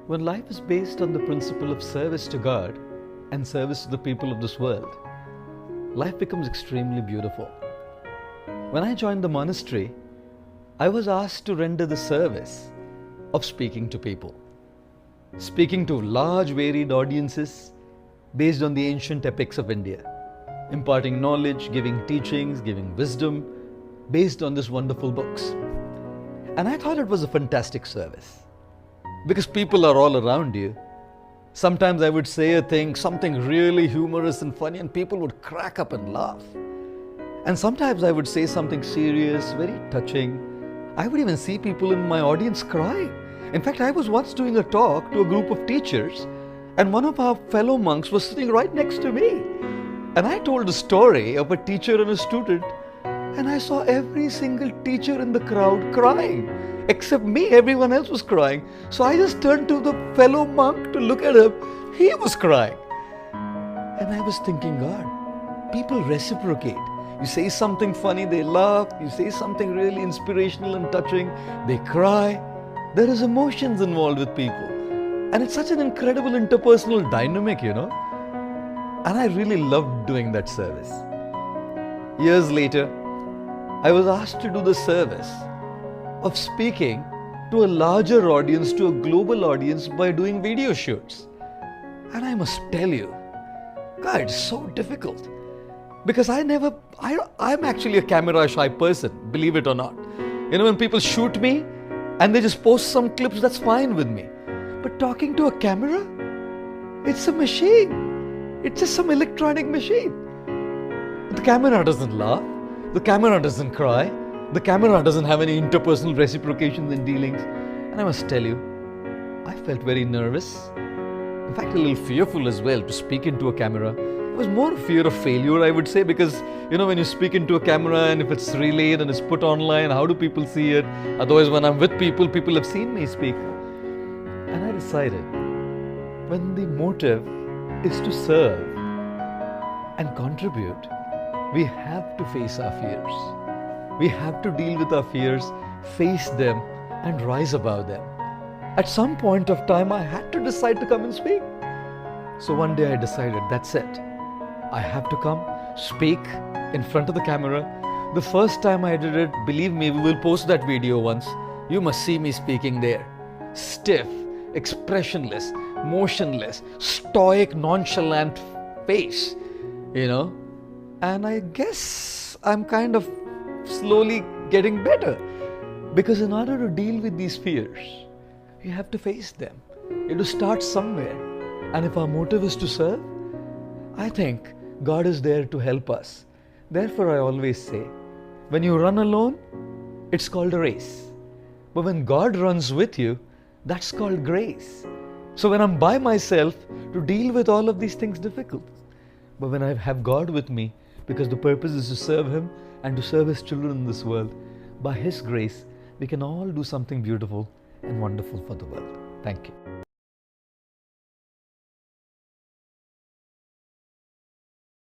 When life is based on the principle of service to God and service to the people of this world, life becomes extremely beautiful. When I joined the monastery, I was asked to render the service of speaking to people, speaking to large varied audiences based on the ancient epics of India, imparting knowledge, giving teachings, giving wisdom based on these wonderful books. And I thought it was a fantastic service because people are all around you. Sometimes I would say a thing, something really humorous and funny, and people would crack up and laugh. And sometimes I would say something serious, very touching. I would even see people in my audience cry. In fact, I was once doing a talk to a group of teachers, and one of our fellow monks was sitting right next to me. And I told a story of a teacher and a student, and I saw every single teacher in the crowd crying. Except me, everyone else was crying. So I just turned to the fellow monk to look at him. He was crying. And I was thinking, God, people reciprocate. You say something funny, they laugh. You say something really inspirational and touching, they cry. There is emotions involved with people. And it's such an incredible interpersonal dynamic, And I really loved doing that service. Years later, I was asked to do the service of speaking to a larger audience, to a global audience by doing video shoots. And I must tell you, God, it's so difficult. Because I'm actually a camera shy person, believe it or not. When people shoot me and they just post some clips, that's fine with me. But talking to a camera, it's a machine. It's just some electronic machine. The camera doesn't laugh. The camera doesn't cry. The camera doesn't have any interpersonal reciprocations and dealings. And I must tell you, I felt very nervous. In fact, a little fearful as well to speak into a camera. It was more a fear of failure, I would say, because, when you speak into a camera and if it's relayed and it's put online, how do people see it? Otherwise, when I'm with people, people have seen me speak. And I decided, when the motive is to serve and contribute, we have to face our fears. We have to deal with our fears, face them, and rise above them. At some point of time, I had to decide to come and speak. So one day I decided, that's it. I have to come, speak in front of the camera. The first time I did it, believe me, we will post that video once. You must see me speaking there. Stiff, expressionless, motionless, stoic, nonchalant face, And I guess I'm kind of slowly getting better. Because in order to deal with these fears, you have to face them. You have to start somewhere. And if our motive is to serve, I think God is there to help us. Therefore, I always say, when you run alone, it's called a race. But when God runs with you, that's called grace. So when I'm by myself, to deal with all of these things difficult. But when I have God with me, because the purpose is to serve Him and to serve His children in this world, by His grace, we can all do something beautiful and wonderful for the world. Thank you.